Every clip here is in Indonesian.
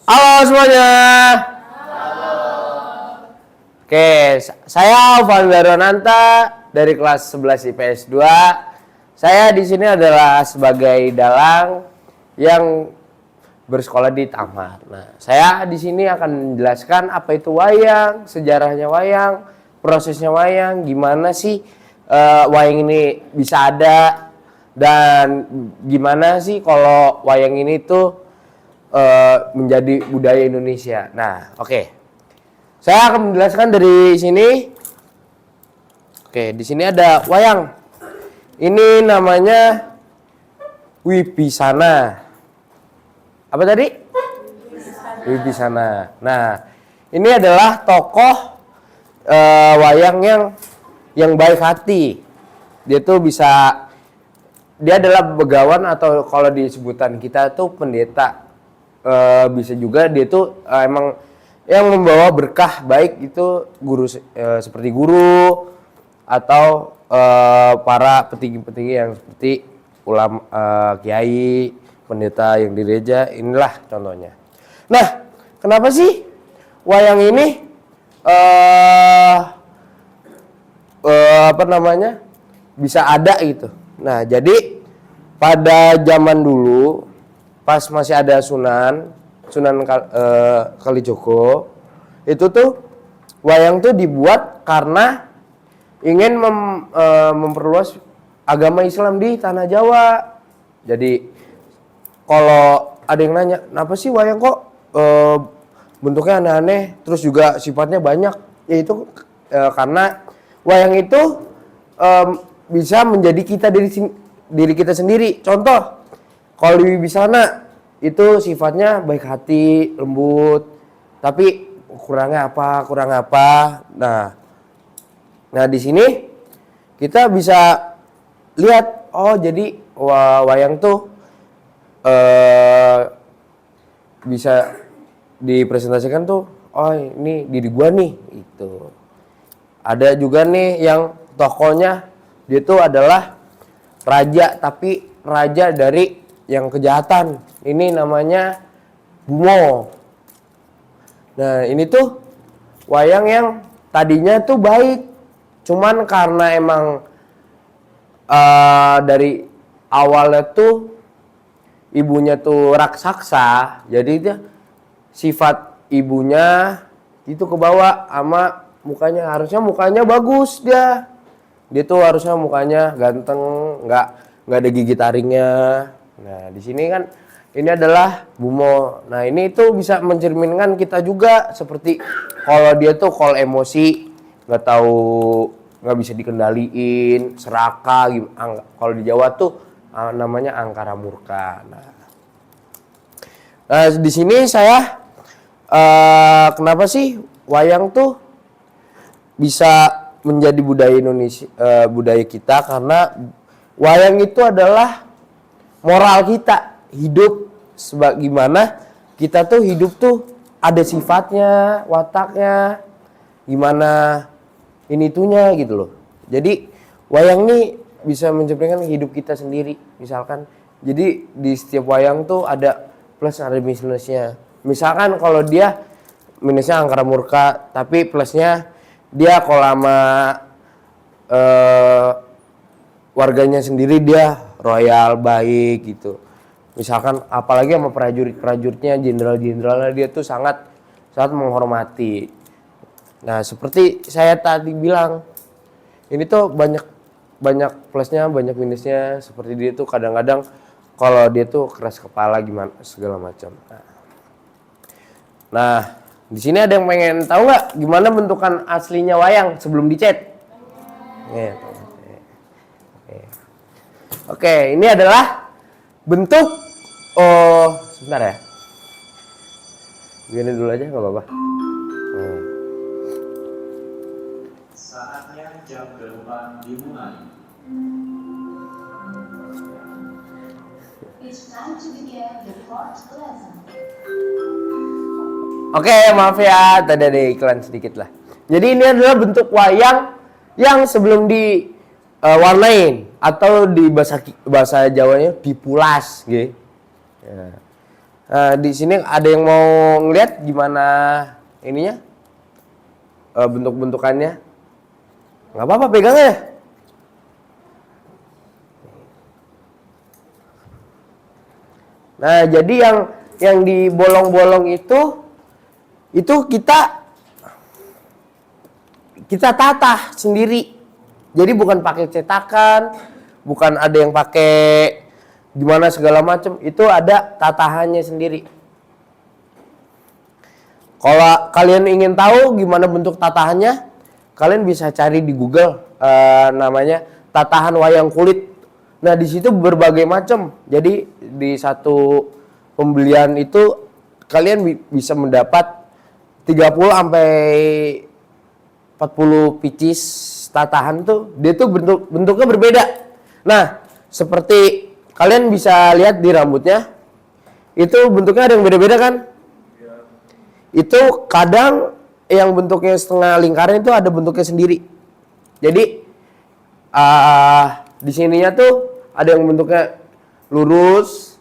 Halo semuanya. Oke, saya Alvan Daronanta dari kelas 11 IPS 2. Saya di sini adalah sebagai dalang yang bersekolah di tamat. Nah, saya di sini akan menjelaskan apa itu wayang, sejarahnya wayang, prosesnya wayang, gimana sih wayang ini bisa ada, dan gimana sih kalau wayang ini tuh menjadi budaya Indonesia. Nah, oke. Saya akan menjelaskan dari sini. Oke, di sini ada wayang. Ini namanya Wibisana. Apa tadi? Wibisana. Nah, ini adalah tokoh wayang yang baik hati. Dia tuh dia adalah begawan atau kalau di sebutan kita tuh pendeta. Bisa juga dia tuh emang yang membawa berkah, baik itu guru seperti guru atau para petinggi-petinggi yang seperti ulama, kiai, pendeta yang di gereja. Inilah contohnya. Nah, kenapa sih wayang ini bisa ada gitu? Nah, jadi pada zaman dulu pas masih ada Sunan Kalijogo, itu tuh wayang tuh dibuat karena ingin memperluas agama Islam di tanah Jawa. Jadi kalau ada yang nanya, kenapa sih wayang kok bentuknya aneh-aneh, terus juga sifatnya banyak, yaitu karena wayang itu bisa menjadi diri kita sendiri. Contoh, kalau di Wibisana itu sifatnya baik hati, lembut, tapi kurang apa. Nah di sini kita bisa lihat, oh jadi wayang tuh bisa dipresentasikan tuh, oh ini diri gua nih, itu. Ada juga nih yang tokohnya dia tuh adalah raja, tapi raja dari yang kejahatan. Ini namanya Bumo. Nah, ini tuh wayang yang tadinya tuh baik, cuman karena emang dari awalnya tuh ibunya tuh raksasa, jadi dia sifat ibunya itu kebawa sama mukanya. Harusnya mukanya bagus dia tuh harusnya mukanya ganteng, nggak ada gigi taringnya. Nah, di sini kan ini adalah Bumo. Nah, ini tuh bisa mencerminkan kita juga, seperti kalau dia tuh kalau emosi nggak bisa dikendaliin, serakah. Kalau di Jawa tuh namanya angkara murka. Nah, di sini saya kenapa sih wayang tuh bisa menjadi budaya Indonesia, budaya kita, karena wayang itu adalah moral kita hidup, sebagaimana kita tuh hidup tuh ada sifatnya, wataknya, gimana ini itunya gitu loh. Jadi wayang nih bisa mencerminkan hidup kita sendiri. Misalkan, jadi di setiap wayang tuh ada plus, ada minusnya. Misalkan kalau dia minusnya angkara murka, tapi plusnya dia kalau sama warganya sendiri dia royal, baik gitu. Misalkan apalagi sama prajuritnya, jenderal-jenderalnya, dia tuh sangat menghormati. Nah, seperti saya tadi bilang, ini tuh banyak plusnya, banyak minusnya. Seperti dia tuh kadang-kadang kalau dia tuh keras kepala gimana segala macam. Nah, di sini ada yang pengen tahu nggak gimana bentukan aslinya wayang sebelum dicat? Oke, ini adalah bentuk. Sebentar ya. Gini dulu aja, nggak apa-apa. Saatnya jam 8 dimulai. It's time to begin the fourth lesson. Oke, maaf ya, tadi ada iklan sedikit lah. Jadi ini adalah bentuk wayang yang sebelum diwarnain atau di bahasa Jawanya dipulas, gitu. Ya. Di sini ada yang mau ngeliat gimana ininya? Bentuk-bentukannya? Nggak apa-apa, pegang aja. Nah, jadi yang di bolong-bolong itu kita tatah sendiri. Jadi bukan pakai cetakan, bukan ada yang pakai gimana segala macam, itu ada tatahannya sendiri. Kalau kalian ingin tahu gimana bentuk tatahannya, kalian bisa cari di Google, namanya tatahan wayang kulit. Nah, di situ berbagai macam. Jadi di satu pembelian itu kalian bisa mendapat 30 sampai 40 pieces tatahan tuh. Dia tuh bentuknya berbeda. Nah, seperti kalian bisa lihat di rambutnya, itu bentuknya ada yang beda-beda kan? Itu kadang yang bentuknya setengah lingkaran itu ada bentuknya sendiri. Jadi di sininya tuh ada yang bentuknya lurus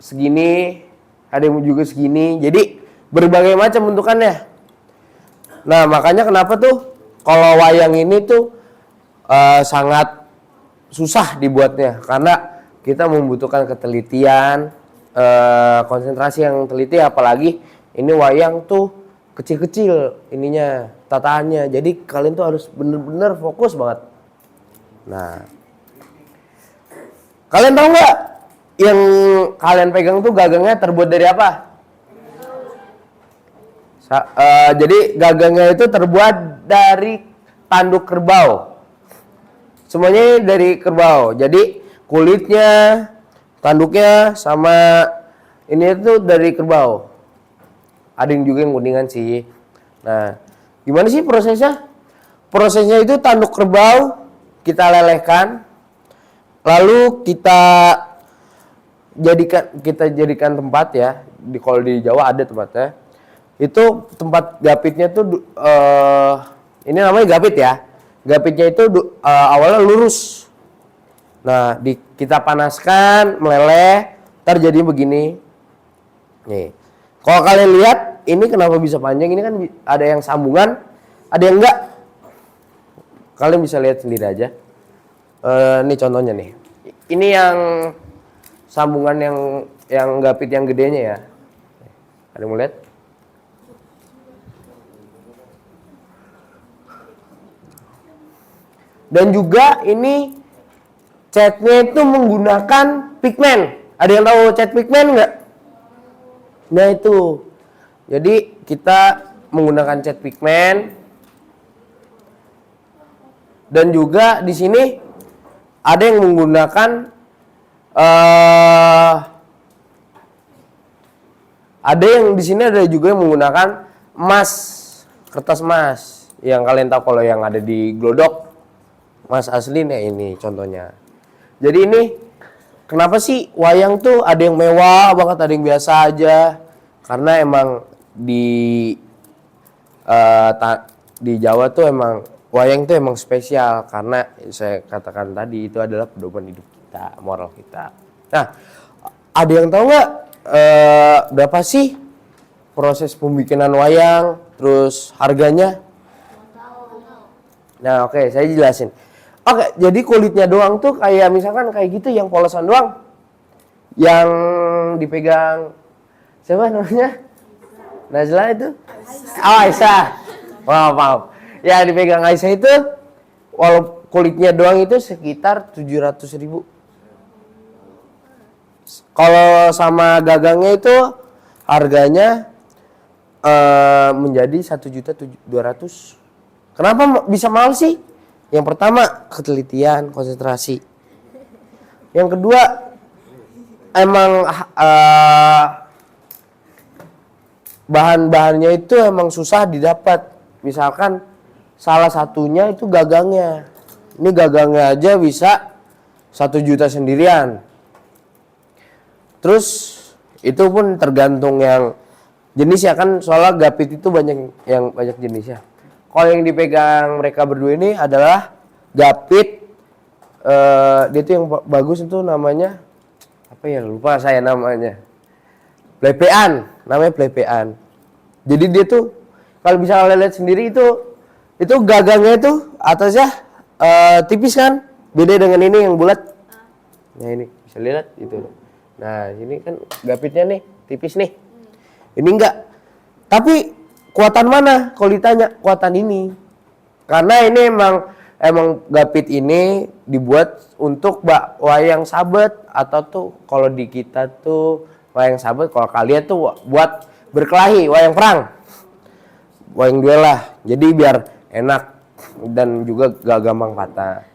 segini, ada yang juga segini. Jadi berbagai macam bentukannya. Nah, makanya kenapa tuh kalau wayang ini tuh sangat susah dibuatnya, karena kita membutuhkan ketelitian, konsentrasi yang teliti, apalagi ini wayang tuh kecil-kecil ininya, tatahannya. Jadi kalian tuh harus bener-bener fokus banget. Nah, kalian tahu nggak yang kalian pegang tuh gagangnya terbuat dari apa? Jadi gagangnya itu terbuat dari tanduk kerbau. Semuanya dari kerbau. Jadi kulitnya, tanduknya, sama ini itu dari kerbau. Ada yang juga yang kuningan sih. Nah, gimana sih prosesnya? Prosesnya itu tanduk kerbau kita lelehkan, lalu kita jadikan tempat ya. Kalau di Jawa ada tempatnya. Itu tempat gapitnya tuh ini namanya gapit ya. Gapitnya itu awalnya lurus. Nah, kita panaskan, meleleh, ntar jadi begini. Nih. Kalau kalian lihat, ini kenapa bisa panjang? Ini kan ada yang sambungan, ada yang enggak. Kalian bisa lihat sendiri aja. Ini contohnya nih. Ini yang sambungan yang gapit yang gedenya ya. Ada yang mau lihat? Dan juga ini catnya itu menggunakan pigmen. Ada yang tahu cat pigmen nggak? Nah itu. Jadi kita menggunakan cat pigmen. Dan juga di sini ada yang menggunakan ada yang di sini ada juga yang menggunakan emas, kertas emas. Yang kalian tahu kalau yang ada di Glodok. Mas asli nih ini contohnya. Jadi ini kenapa sih wayang tuh ada yang mewah banget, ada yang biasa aja? Karena emang di Jawa tuh emang wayang tuh emang spesial, karena saya katakan tadi itu adalah pedoman hidup kita, moral kita. Nah, ada yang tahu nggak berapa sih proses pembikinan wayang, terus harganya? Nah, oke, saya jelasin. Oke, jadi kulitnya doang tuh kayak misalkan kayak gitu, yang polosan doang. Yang dipegang siapa namanya? Najla itu? Oh, Aisyah. Maaf. Ya, dipegang Aisyah itu walau kulitnya doang itu sekitar 700.000. Kalau sama gagangnya itu harganya menjadi 1.200.000. Kenapa bisa mahal sih? Yang pertama, ketelitian, konsentrasi. Yang kedua, emang bahan-bahannya itu emang susah didapat. Misalkan salah satunya itu gagangnya. Ini gagangnya aja bisa 1 juta sendirian. Terus itu pun tergantung yang jenis ya kan, soalnya gapit itu banyak jenisnya. Kalau yang dipegang mereka berdua ini adalah gapit, dia itu yang bagus itu namanya apa ya, lupa saya namanya. Plepean, namanya plepean. Jadi dia tuh kalau bisa kalian lihat sendiri itu gagangnya itu atasnya tipis kan, beda dengan ini yang bulat. Nah ini bisa lihat itu. Nah ini kan gapitnya nih tipis nih. Ini enggak. Tapi kuatan mana? Kalau ditanya kuatan ini. Karena ini emang gapit ini dibuat untuk wayang sabet atau tuh kalau di kita tuh wayang sabet, kalau kalian tuh buat berkelahi, wayang perang, wayang duel lah. Jadi biar enak dan juga gak gampang patah.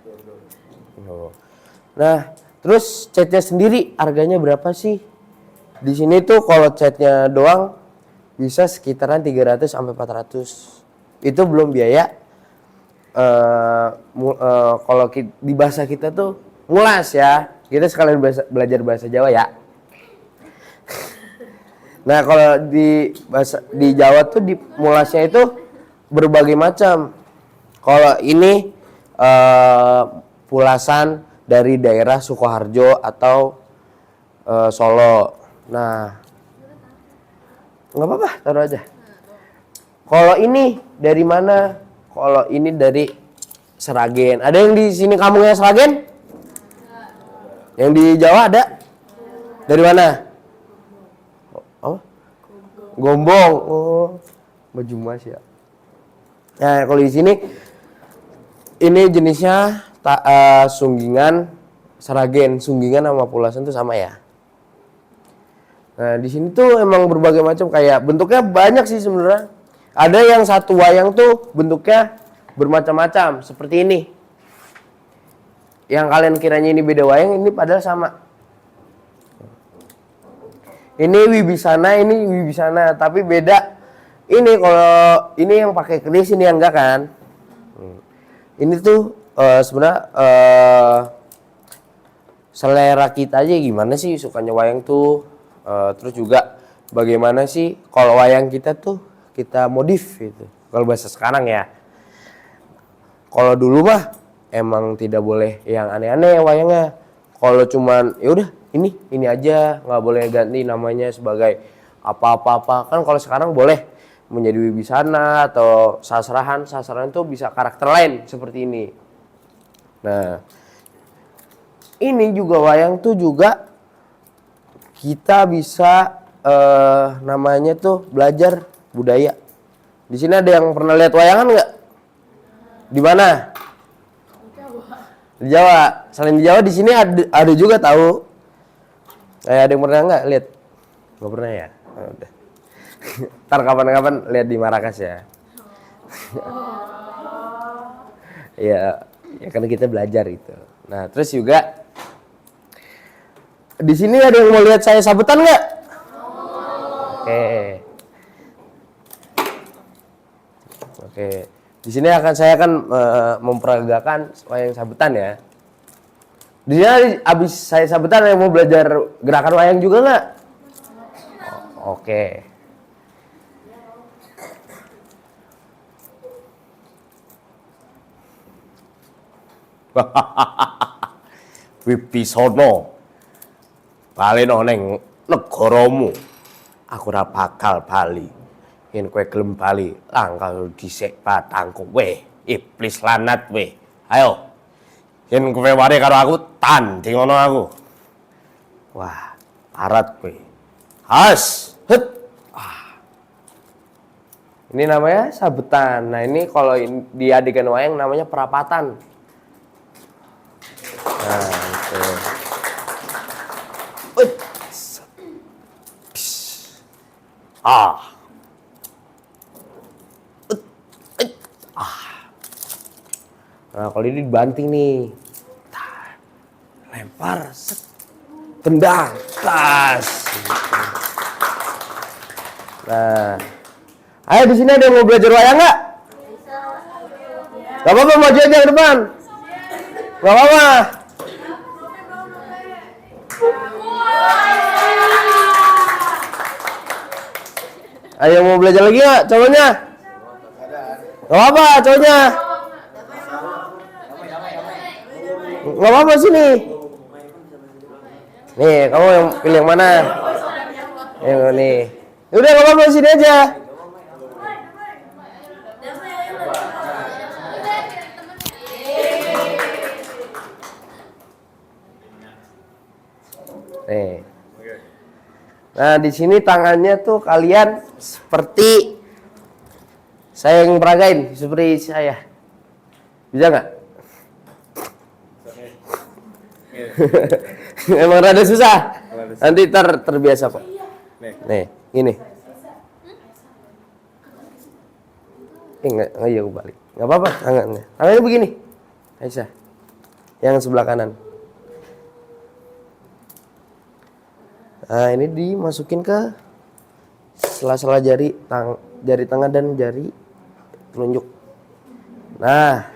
Nah, terus catnya sendiri harganya berapa sih? Di sini tuh kalau catnya doang bisa sekitaran 300 sampai 400. Itu belum biaya. Kalau di bahasa kita tuh ngulas ya. Kita sekalian belajar bahasa Jawa ya. Nah, kalau di Jawa tuh di mulasnya itu berbagai macam. Kalau ini pulasan dari daerah Sukoharjo atau Solo. Nah, nggak apa-apa, taruh aja. Kalau ini dari mana? Kalau ini dari Seragen. Ada yang di sini kampungnya Seragen? Yang di Jawa ada? Dari mana? Oh, Gombong. Oh, baju mas ya. Nah, kalau di sini ini jenisnya sunggingan Seragen. Sunggingan sama pulasan itu sama ya. Nah, di sini tuh emang berbagai macam, kayak bentuknya banyak sih sebenarnya. Ada yang satu wayang tuh bentuknya bermacam-macam seperti ini. Yang kalian kiranya ini beda wayang, ini padahal sama. Ini Wibisana, ini Wibisana, tapi beda. Ini kalau ini yang pakai keris, ini yang enggak kan. Ini tuh sebenarnya selera kita aja gimana sih sukanya wayang tuh. Terus juga bagaimana sih kalau wayang kita tuh kita modif gitu. Kalau bahasa sekarang ya. Kalau dulu mah emang tidak boleh yang aneh-aneh wayangnya. Kalau cuman ya udah ini aja, nggak boleh ganti namanya sebagai apa-apa. Kan kalau sekarang boleh menjadi Wibisana atau sasrahan itu bisa karakter lain seperti ini. Nah, ini juga wayang tuh juga kita bisa namanya tuh belajar budaya. Di sini ada yang pernah lihat wayangan nggak? Di mana? Di Jawa. Selain di Jawa, di sini ada juga tahu. Ada yang pernah nggak lihat? Nggak pernah ya? Oh, udah. Ntar kapan-kapan lihat di Marrakas ya. Ya karena kita belajar itu. Nah, terus juga di sini ada yang mau lihat saya sabetan nggak? Oke. Di sini saya akan memperagakan wayang sabetan ya. Di sini abis saya sabetan yang mau belajar gerakan wayang juga nggak? Oke. Wibisana bali neng negaramu. Aku ora bakal bali. Yen kowe gelem bali, langkah dhisik batang kowe. Iblis lanat kowe. Ayo. Yen kowe wari karo aku, tanding ngono aku. Wah, parat kowe. Has, hut. Ini namanya sabetan. Nah, ini kalau di adegan wayang namanya perapatan. Nah, itu. Nah, kalau ini dibanting nih. Lempar, set. Tendang, tas. Nah. Ayo di sini ada yang mau belajar wayang nggak? Gak apa-apa, maju aja ke depan. Gak apa-apa. Ayo mau belajar lagi nggak cowoknya? Gak apa-apa cowoknya. Gak apa-apa sini. Nih, kamu yang pilih yang mana? Yang ini. Udah nggak apa-apa sini aja. Nih. Nah di sini tangannya tuh kalian seperti saya yang peragain seperti saya. Bisa nggak? Emang rada susah. Nanti terbiasa kok. Nih, ini. Enggak iya aku balik. Enggak apa-apa tangannya. Tangannya begini. Aisyah. Yang sebelah kanan. Nah, ini dimasukin ke sela-sela jari tangan dan jari telunjuk. Nah,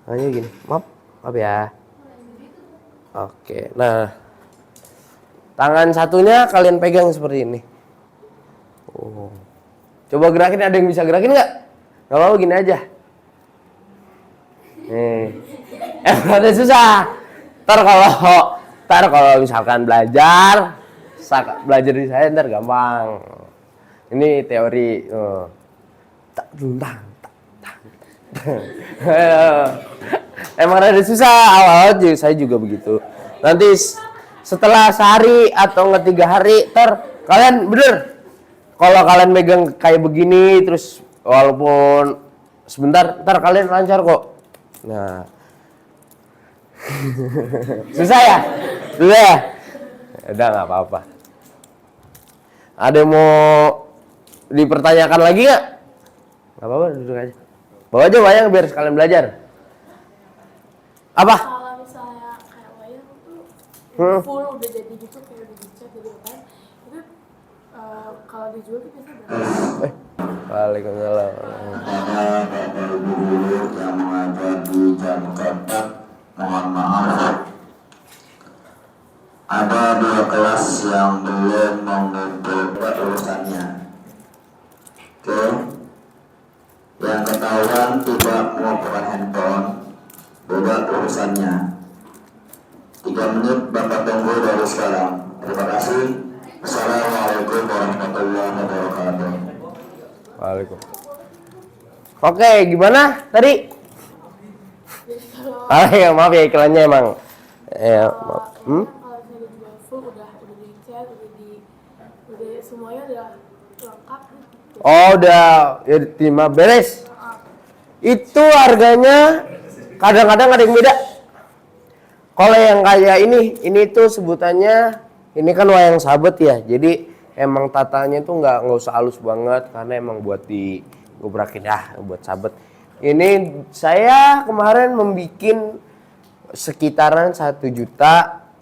tangannya gini. Maaf ya. Oke, nah tangan satunya kalian pegang seperti ini. Oh. Coba gerakin, ada yang bisa gerakin nggak? Nggak mau gini aja. Nih, ada susah. Ntar kalau misalkan belajar di saya ntar gampang. Ini teori. Tak tentang. Emang ada susah awal saya juga begitu. Nanti setelah sehari atau enggak 3 hari kalian bener kalau kalian megang kayak begini terus walaupun sebentar kalian lancar kok. Nah susah ya? Udah nggak apa-apa. Ada yang mau dipertanyakan lagi nggak? Nggak apa-apa, duduk aja. Bawa aja wayang biar sekalian belajar. Apa? Kalau misalnya kayak wayang tuh full udah jadi gitu kayak udah dicat jadi apa? Itu kalau dijual tuh biasanya berapa? Waalaikumsalam. Yang mengajar di jam keempat, mohon maaf. Ada 2 kelas yang belum mengumpulkan urusannya. Oke. Yang ketahuan tidak mengumpulkan handphone, beda urusannya. 3 menit Bapak tunggu dari sekarang. Terima kasih. Assalamualaikum warahmatullahi wabarakatuh. Waalaikumsalam. Oke, gimana tadi? Ya maaf ya iklannya emang. Maaf. Kalau misalnya dijual full udah dicat, udah semuanya udah lengkap gitu. Oh udah ya terima beres. Itu harganya kadang-kadang ada yang beda. Kalau yang kayak ini tuh sebutannya ini kan wayang sabet ya. Jadi emang tatanya tuh nggak usah halus banget karena emang buat digubrakin buat sabet. Ini saya kemarin membikin sekitaran 1.700.000.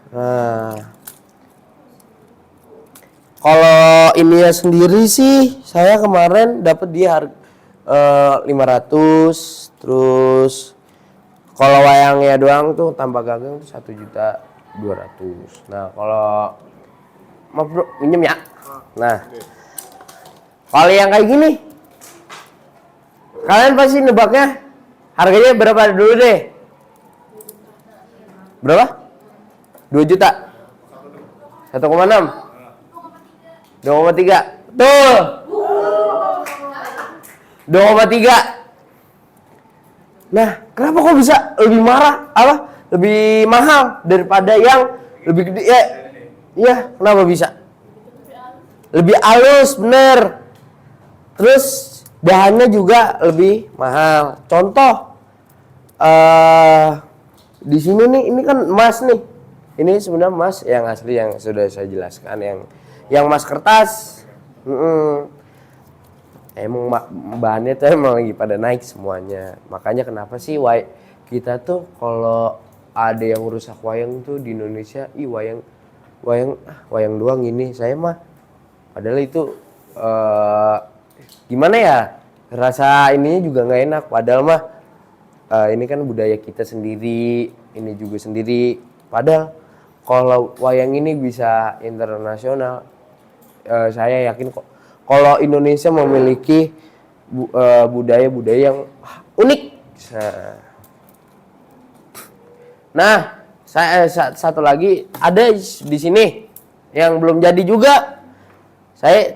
Nah, kalau ini ya sendiri sih saya kemarin dapat dia harga 500. Terus kalau wayangnya doang tuh tanpa gagang tuh 1.200.000. Nah, kalau maaf bro, minjem ya. Nah, kalau yang kayak gini kalian pasti nebaknya harganya berapa dulu deh? Berapa? 2 juta? 1,6? 2,3? Tuh! 2,3. Nah, kenapa kok bisa lebih lebih mahal daripada yang lebih gede ya? Iya, kenapa bisa? Lebih halus, bener. Terus bahannya juga lebih mahal. Contoh, di sini nih, ini kan emas nih. Ini sebenarnya emas yang asli yang sudah saya jelaskan, yang emas kertas. Emang bahannya tuh emang lagi pada naik semuanya. Makanya kenapa sih kita tuh kalau ada yang rusak wayang tuh di Indonesia, wayang doang ini. Saya mah padahal itu gimana ya, rasa ininya juga nggak enak. Padahal mah ini kan budaya kita sendiri, ini juga sendiri. Padahal kalau wayang ini bisa internasional, saya yakin kok. Kalau Indonesia memiliki budaya-budaya yang unik. Nah, Satu lagi ada di sini yang belum jadi juga.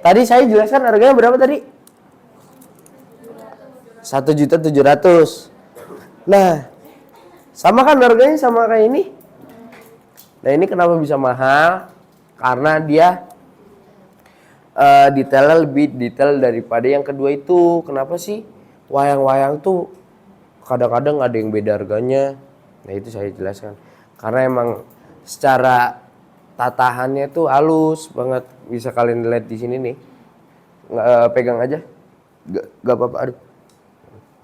Tadi saya jelaskan harganya berapa tadi? 1.700.000. Nah, sama kan harganya sama kayak ini. Nah, ini kenapa bisa mahal? Karena dia detailnya lebih detail daripada yang kedua itu. Kenapa sih wayang-wayang tuh kadang-kadang ada yang beda harganya? Nah, itu saya jelaskan. Karena emang secara tatahannya tuh halus banget. Bisa kalian lihat di sini nih. Pegang aja. Gak apa-apa. Aduh.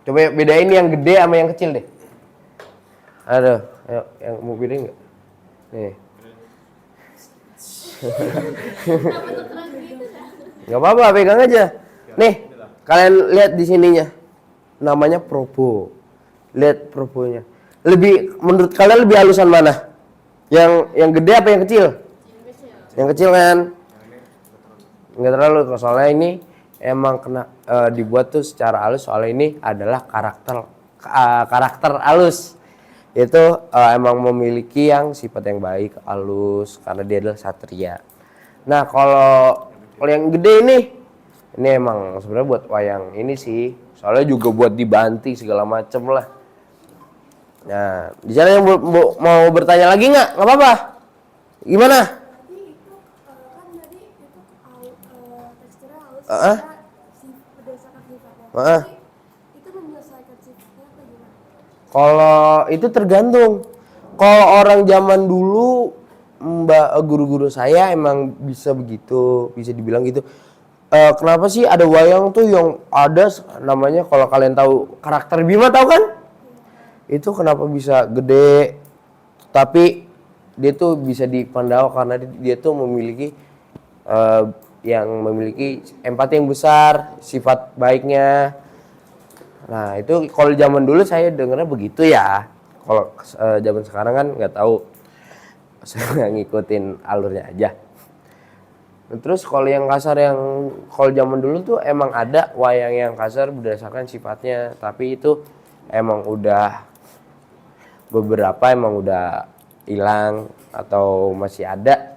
Coba bedain yang gede sama yang kecil deh. Aduh, ayo yang mau bedain nggak? Nih. Gak apa-apa, pegang aja. Nih, kalian lihat di sininya. Namanya Probo. Lihat Probonya. Menurut kalian lebih halusan mana? Yang gede apa yang kecil? Yang kecil kan? Nggak terlalu, soalnya ini emang dibuat tuh secara halus. Soalnya ini adalah karakter halus. Itu emang memiliki yang sifat yang baik, halus, karena dia adalah satria. Nah, kalau yang gede ini emang sebenarnya buat wayang ini sih. Soalnya juga buat dibanting segala macem lah. Nah, di sana yang mau bertanya lagi nggak? Nggak apa-apa. Gimana? Tadi itu kan tadi itu teksturnya halus, berdasarkan sifatnya. Jadi, itu menyelesaikan sifatnya apa gimana? Kalau itu tergantung. Kalau orang zaman dulu, guru-guru saya emang bisa begitu, bisa dibilang gitu. Kenapa sih ada wayang tuh yang ada namanya, kalau kalian tahu karakter Bima, tahu kan? Itu kenapa bisa gede, tapi dia tuh bisa dipandang karena dia tuh memiliki empati yang besar, sifat baiknya. Nah, itu kalau zaman dulu saya dengarnya begitu ya. Kalau zaman sekarang kan nggak tahu, saya ngikutin alurnya aja. Terus kalau yang kasar, kalau zaman dulu tuh emang ada wayang yang kasar berdasarkan sifatnya, tapi itu emang udah beberapa emang udah hilang atau masih ada.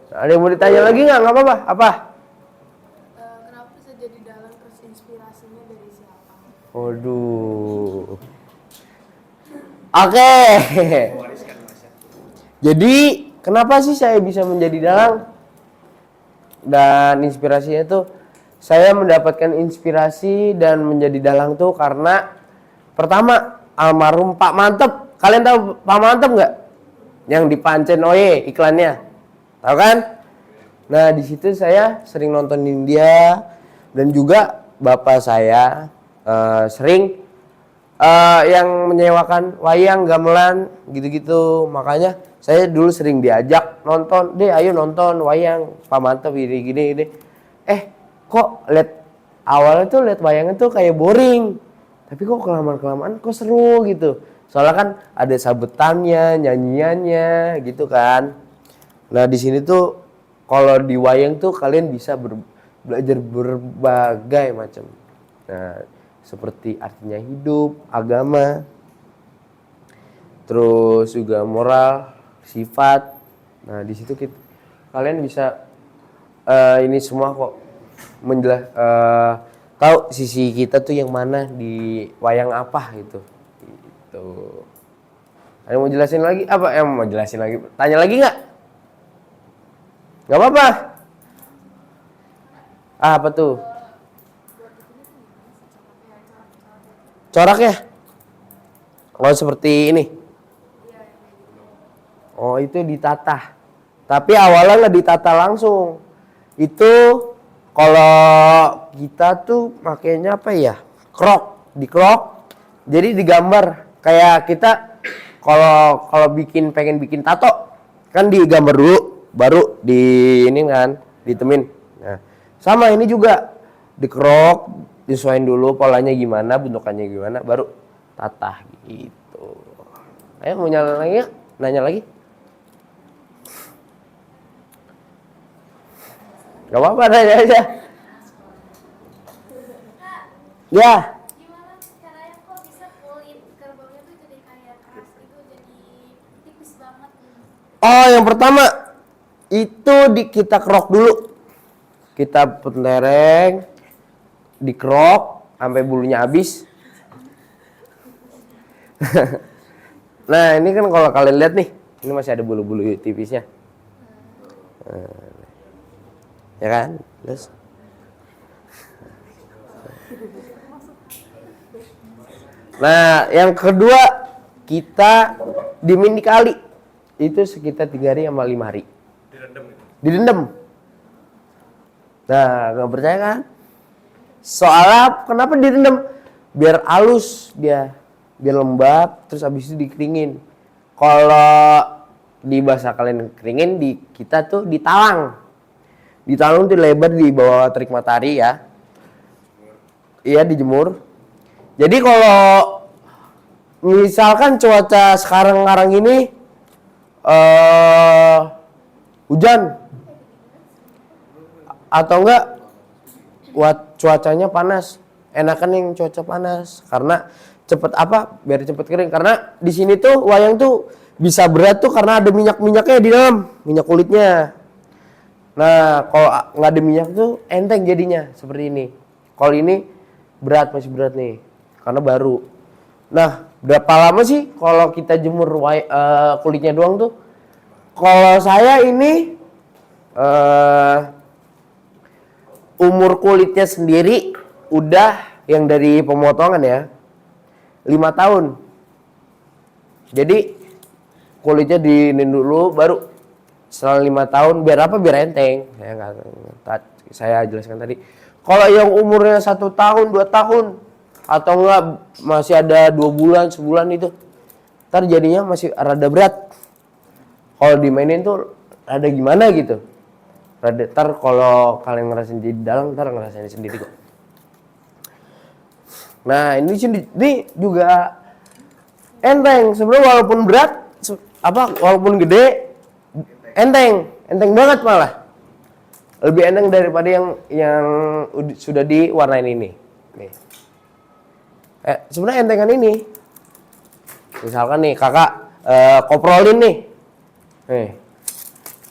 Ada yang mau ditanya lagi nggak? Nggak apa-apa. Apa? Kenapa bisa jadi dalang, terus inspirasinya dari siapa? Waduh. Oke. Jadi kenapa sih saya bisa menjadi dalang? Dan inspirasinya tuh, saya mendapatkan inspirasi dan menjadi dalang tuh karena pertama almarhum Pak Mantep. Kalian tahu Pak Mantep nggak? Yang di Pancen Oye iklannya, tahu kan? Nah, di situ saya sering nontonin dia, dan juga bapak saya sering yang menyewakan wayang, gamelan, gitu-gitu. Makanya saya dulu sering diajak nonton, deh ayo nonton wayang Pak Mantep gini. Kok awalnya tuh lihat wayangnya tuh kayak boring. Tapi kok kelamaan kok seru gitu. Soalnya kan ada sabetannya, nyanyiannya gitu kan. Nah, di sini tuh kalau di wayang tuh kalian bisa belajar berbagai macam. Nah, seperti artinya hidup, agama, terus juga moral, sifat. Nah, di situ kalian bisa ini semua kok tahu sisi kita tuh yang mana di wayang apa gitu. Gitu. Ada mau jelasin lagi? Mau jelasin lagi? Tanya lagi nggak? Nggak apa-apa. Apa tuh? Coraknya? Oh, seperti ini. Oh, itu ditata. Tapi awalnya nggak ditata langsung. Itu kalau kita tuh makainya apa ya? Dikrok. Jadi digambar. Kayak kita kalau pengen bikin tato kan digambar dulu, baru ini kan ditemin. Nah, sama ini juga dikrok, disesuaiin dulu polanya gimana, bentukannya gimana, baru tata gitu. Ayo mau nyala lagi? Nanya lagi? Gak apa-apa, nanya aja. Ya. Gimana caranya kok bisa kulit kerbaunya tuh jadi kayak keras gitu, jadi tipis banget Oh, yang pertama itu kita kerok dulu. Kita pentereng, dikerok sampai bulunya habis. Nah, ini kan kalau kalian lihat nih, ini masih ada bulu-bulu tipisnya. Ya kan? Terus nah, yang kedua kita diemin di kali. Itu sekitar 3 hari sama 5 hari. Direndam. Nah, nggak percaya kan? Soalnya kenapa direndam? Biar halus dia, biar lembab, terus habis itu dikeringin. Kalau di bahasa kalian keringin, di kita tuh ditalang. Ditalang tuh lebar di bawah terik matahari ya. Iya, dijemur. Jadi kalau misalkan cuaca sekarang ini hujan atau enggak cuacanya panas, enakan yang cuaca panas karena cepet biar cepet kering. Karena di sini tuh wayang tuh bisa berat tuh karena ada minyak-minyaknya di dalam, minyak kulitnya. Nah, kalau nggak ada minyak tuh enteng jadinya seperti ini. Kalau ini berat, masih berat nih karena baru. Nah, berapa lama sih kalau kita jemur kulitnya doang tuh? Kalau saya ini umur kulitnya sendiri udah yang dari pemotongan ya 5 tahun. Jadi kulitnya diinin dulu baru setelah 5 tahun biar apa? Biar enteng. Saya jelaskan tadi. Kalau yang umurnya 1 tahun, 2 tahun atau enggak masih ada 2 bulan, sebulan itu, ntar jadinya masih rada berat. Kalau dimainin tuh rada gimana gitu. Rada, ntar kalau kalian ngerasain di dalam, ntar ngerasain sendiri kok. Nah, ini juga enteng. Sebenarnya walaupun berat, walaupun gede, enteng banget malah. Lebih enteng daripada yang sudah diwarnain ini. Nih. Sebenarnya entengan ini. Misalkan nih kakak koprolin nih. Nih.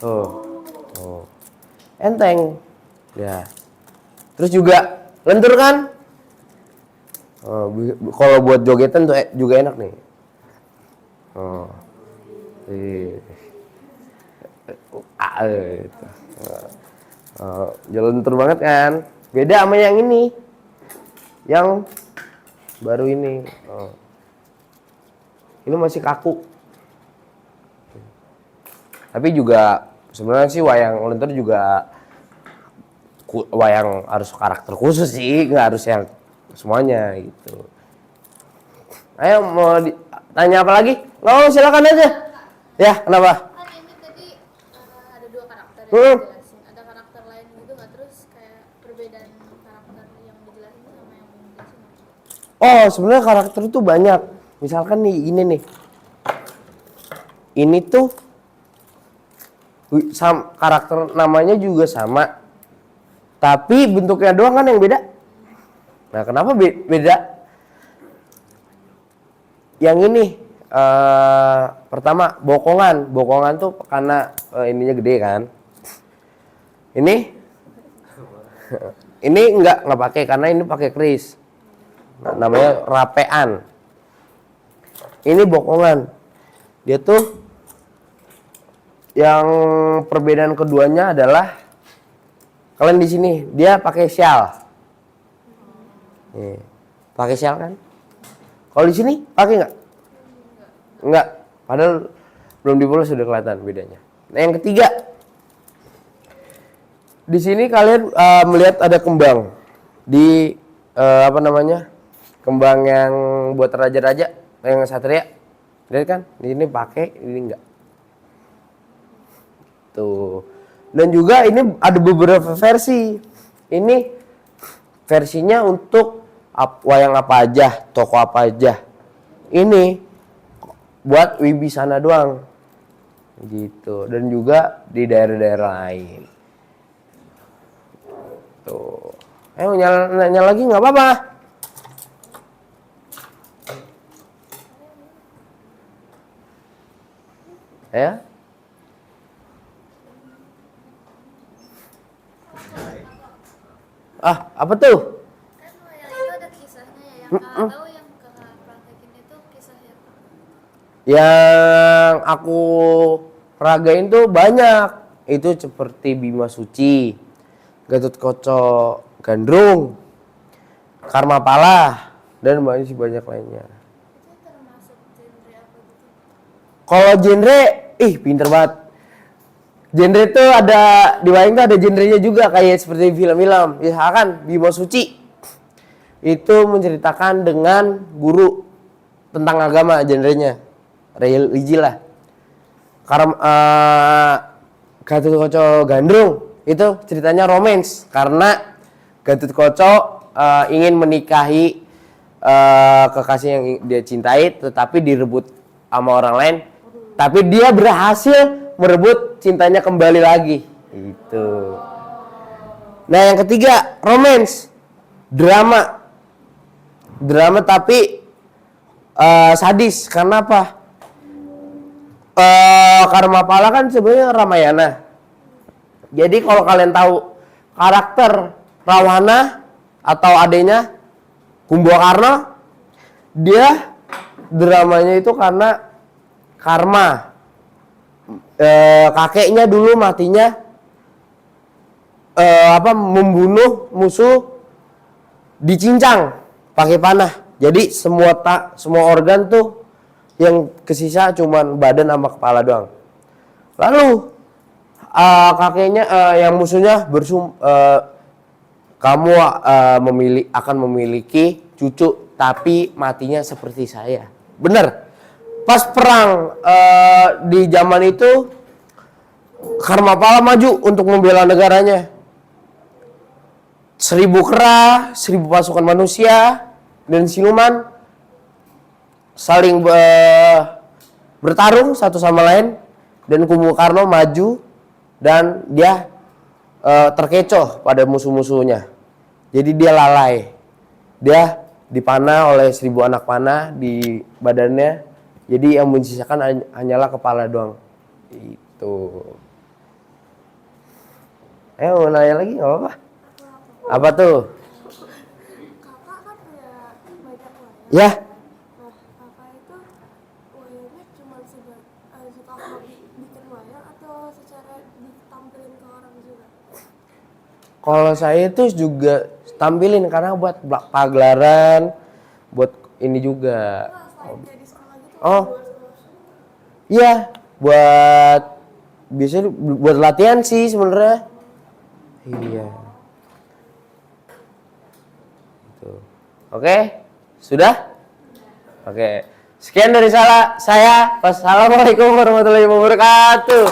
Tuh. Enteng. Ya. Terus juga lentur kan? Kalau buat jogetan tuh juga enak nih. Lentur banget kan? Beda sama yang ini. Yang baru ini. Ini masih kaku. Tapi juga sebenarnya sih wayang lentur juga wayang harus karakter khusus sih, nggak harus yang semuanya gitu. Ayo mau tanya apa lagi? Silakan aja. Ya, kenapa? Kan ini tadi ada 2 karakter yang dijelasin. Ada karakter lain gitu nggak? Terus kayak perbedaan karakter yang dijelasin sama yang belum dijelasin? Oh, sebenarnya karakter itu banyak. Misalkan nih, ini nih. Ini tuh karakter namanya juga sama. Tapi bentuknya doang kan yang beda. Nah, kenapa beda? Yang ini pertama bokongan. Bokongan tuh karena ininya gede kan. Ini enggak pakai karena ini pakai keris. Namanya rapean. Ini bokongan. Dia tuh yang perbedaan keduanya adalah kalian di sini dia pakai syal. Nih, pakai syal kan? Kalau di sini pakai nggak? Nggak. Padahal belum dipoles sudah kelihatan bedanya. Nah, yang ketiga, di sini kalian melihat ada kembang di kembang yang buat raja-raja, yang satria. Lihat kan? Ini pakai, ini enggak. Tuh. Dan juga ini ada beberapa versi. Ini versinya untuk wayang apa aja, toko apa aja. Ini buat Wibisana doang. Gitu. Dan juga di daerah-daerah lain. Tuh. Ayo nanya lagi nggak apa-apa. Ya. Ah, apa tuh? Kan wayang itu ada kisahnya ya, yang kakak tahu yang kakak praktekin itu kisah yang Yang aku ragain tuh banyak. Itu seperti Bima Suci, Gatotkaca Gandrung, Karmapala, dan masih banyak lainnya. itu termasuk genre apa gitu? Kalau genre, pinter banget. Genre tuh ada di wayang tuh ada genrenya juga kayak seperti film-film. Misalkan Bima Suci itu menceritakan dengan guru tentang agama, genrenya religi lah. Karena Gatotkaca Gandrung itu ceritanya romance karena Gatotkaca ingin menikahi kekasih yang dia cintai, tetapi direbut sama orang lain. Tapi dia berhasil merebut cintanya kembali lagi. Itu. Nah, yang ketiga, romance. Drama. Drama tapi sadis. Karena apa? Karmapala kan sebenarnya Ramayana. Jadi kalau kalian tahu karakter Rawana atau adanya Kumbakarna, dia dramanya itu karena karma. Kakeknya dulu matinya membunuh musuh, dicincang pakai panah. Jadi semua organ tuh yang kesisa cuman badan sama kepala doang. Lalu kakeknya yang musuhnya kamu akan memiliki cucu tapi matinya seperti saya. Bener. Pas perang di zaman itu Karmapala maju untuk membela negaranya. 1000 kera, 1000 pasukan manusia dan siluman saling bertarung satu sama lain, dan Kumbakarna maju dan dia terkecoh pada musuh-musuhnya. Jadi dia lalai. Dia dipanah oleh 1000 anak panah di badannya. Jadi yang menyisakan hanyalah kepala doang. Itu. Mau nanya lagi nggak apa-apa? Apa tuh? Kakak kan punya banyak wayang. Ya. Nah, kakak itu wayangnya cuma suka hobi bikin wayang atau secara ditampilin ke orang juga? Kalau saya tuh juga tampilin karena buat pagelaran, buat ini juga. Nah, selain kayak di sekolah gitu, Oh. di luar sekolah. Iya, biasanya buat latihan sih sebenarnya. Iya. Gitu. Oke, sudah? Oke. Sekian dari saya. Wassalamualaikum warahmatullahi wabarakatuh.